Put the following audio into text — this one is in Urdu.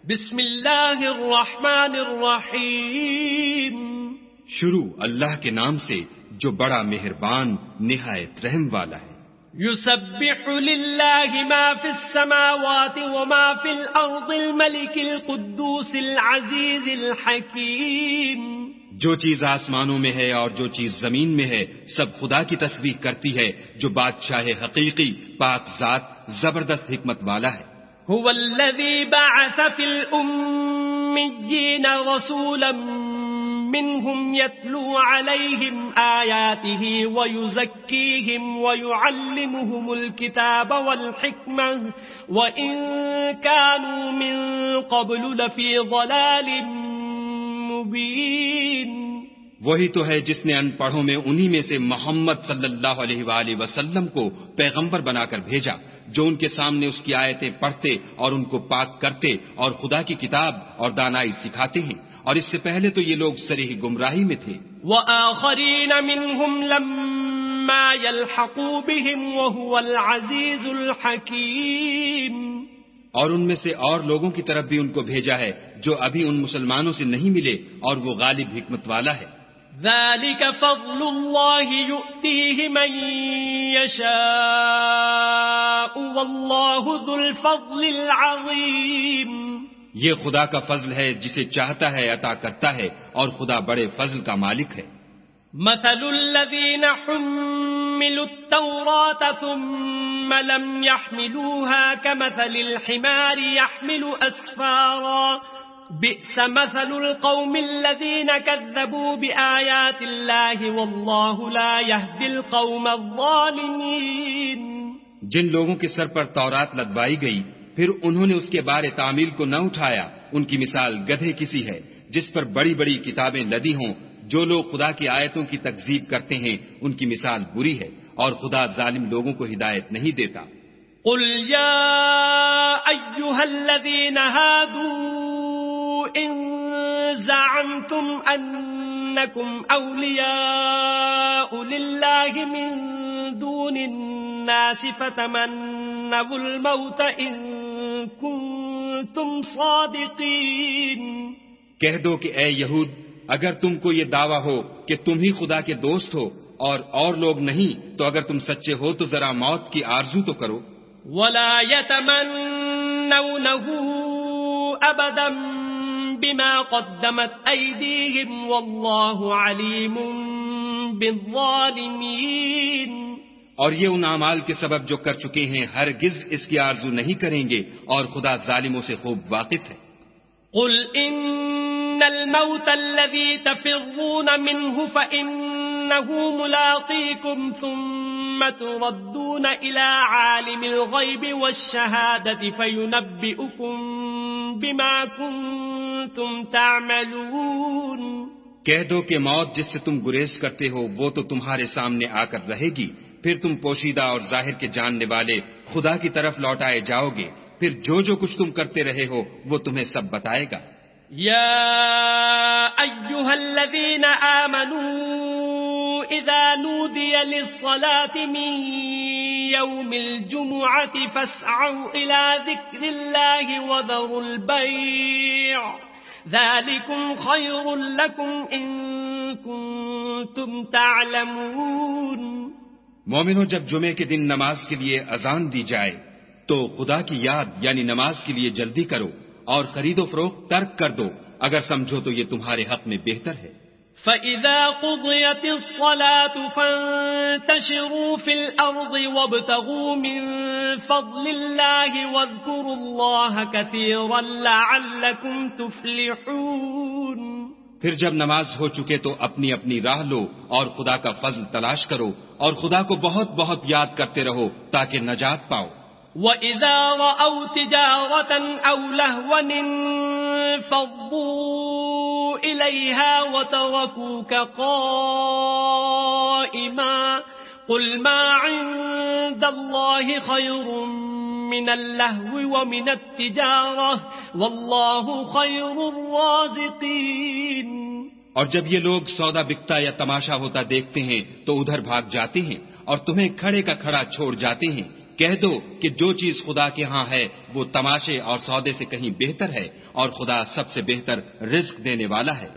بسم اللہ الرحمن الرحیم. شروع اللہ کے نام سے جو بڑا مہربان نہایت رحم والا ہے. یسبح للہ ما فی السماوات وما فی الارض الملک القدوس العزیز الحکیم. جو چیز آسمانوں میں ہے اور جو چیز زمین میں ہے سب خدا کی تسبیح کرتی ہے جو بادشاہ حقیقی پاک ذات زبردست حکمت والا ہے. هو الذي بعث في الأميين رسولا منهم يتلو عليهم آياته ويزكيهم ويعلمهم الكتاب والحكمة وإن كانوا من قبل لفي ضلال مبين. وہی تو ہے جس نے ان پڑھوں میں انہی میں سے محمد صلی اللہ علیہ وآلہ وسلم کو پیغمبر بنا کر بھیجا جو ان کے سامنے اس کی آیتیں پڑھتے اور ان کو پاک کرتے اور خدا کی کتاب اور دانائی سکھاتے ہیں، اور اس سے پہلے تو یہ لوگ صریح گمراہی میں تھے. وآخرین منهم لما يلحقوا بهم وهو العزیز الحکیم. اور ان میں سے اور لوگوں کی طرف بھی ان کو بھیجا ہے جو ابھی ان مسلمانوں سے نہیں ملے اور وہ غالب حکمت والا ہے. ذلك فضل الله يؤتيه من يشاء والله ذو الفضل العظيم. یہ خدا کا فضل ہے جسے چاہتا ہے عطا کرتا ہے اور خدا بڑے فضل کا مالک ہے. مثل الذين حملوا التوراة ثم لم يحملوها كمثل الحمار يحمل أسفارا بئس مثل القوم الذين كذبوا بآيات الله والله لا يهدي القوم الظالمين. جن لوگوں کے سر پر تورات لدوائی گئی پھر انہوں نے اس کے بارے تعمیل کو نہ اٹھایا، ان کی مثال گدھے کسی ہے جس پر بڑی بڑی کتابیں لدی ہوں. جو لوگ خدا کی آیتوں کی تکذیب کرتے ہیں ان کی مثال بری ہے اور خدا ظالم لوگوں کو ہدایت نہیں دیتا. قل يا أيها الذين هادوا إن زعمتم أنكم أولياء لله من دون الناس فتمنوا الموت إن كنتم صادقين. کہہ دو کہ اے یہود اگر تم کو یہ دعویٰ ہو کہ تم ہی خدا کے دوست ہو اور لوگ نہیں تو اگر تم سچے ہو تو ذرا موت کی آرزو تو کرو. ولا يتمنونه أبدا بما قدمت أيديهم والله عليم بالظالمين. اور یہ ان اعمال کے سبب جو کر چکے ہیں ہرگز اس کی آرزو نہیں کریں گے اور خدا ظالموں سے خوب واقف ہے. قل إن الموت الذي تفرون منه فإنه ملاقيكم ثم تردون إلى عالم الغيب والشهادة فينبئكم بما كنتم تعملون. کہہ دو کہ موت جس سے تم گریز کرتے ہو وہ تو تمہارے سامنے آ کر رہے گی، پھر تم پوشیدہ اور ظاہر کے جاننے والے خدا کی طرف لوٹائے جاؤ گے، پھر جو کچھ تم کرتے رہے ہو وہ تمہیں سب بتائے گا. يا أيها الذين آمنوا إذا نودي للصلاة من يوم الجمعة فاسعوا إلى ذكر الله وذروا البيع ذلكم خير لكم إن كنتم تعلمون. مومنوں جب جمعے کے دن نماز کے لیے اذان دی جائے تو خدا کی یاد یعنی نماز کے لیے جلدی کرو اور خرید و فروخت ترک کر دو اگر سمجھو تو یہ تمہارے حق میں بہتر ہے. فَإِذَا قُضِيَتِ الصَّلَاةُ فَانتَشِرُوا فِي الْأَرْضِ وَابْتَغُوا مِن فَضْلِ اللَّهِ وَاذْكُرُوا اللَّهَ كَثِيرًا لَعَلَّكُمْ تُفْلِحُونَ. پھر جب نماز ہو چکے تو اپنی اپنی راہ لو اور خدا کا فضل تلاش کرو اور خدا کو بہت بہت یاد کرتے رہو تاکہ نجات پاؤ. وَإِذَا رَأَوْا تِجَارَةً أَوْ لَهْوًا انفَضُّوا إِلَيْهَا وَتَرَكُوكَ قَائِمًا قُلْ مَا عِندَ اللَّهِ خَيْرٌ مِّنَ اللَّهْوِ وَمِنَ التِّجَارَةِ وَاللَّهُ خَيْرُ الرَّازِقِينَ. اور جب یہ لوگ سودا بکتا یا تماشا ہوتا دیکھتے ہیں تو ادھر بھاگ جاتے ہیں اور تمہیں کھڑے کا کھڑا چھوڑ جاتے ہیں. کہہ دو کہ جو چیز خدا کے ہاں ہے وہ تماشے اور سودے سے کہیں بہتر ہے، اور خدا سب سے بہتر رزق دینے والا ہے۔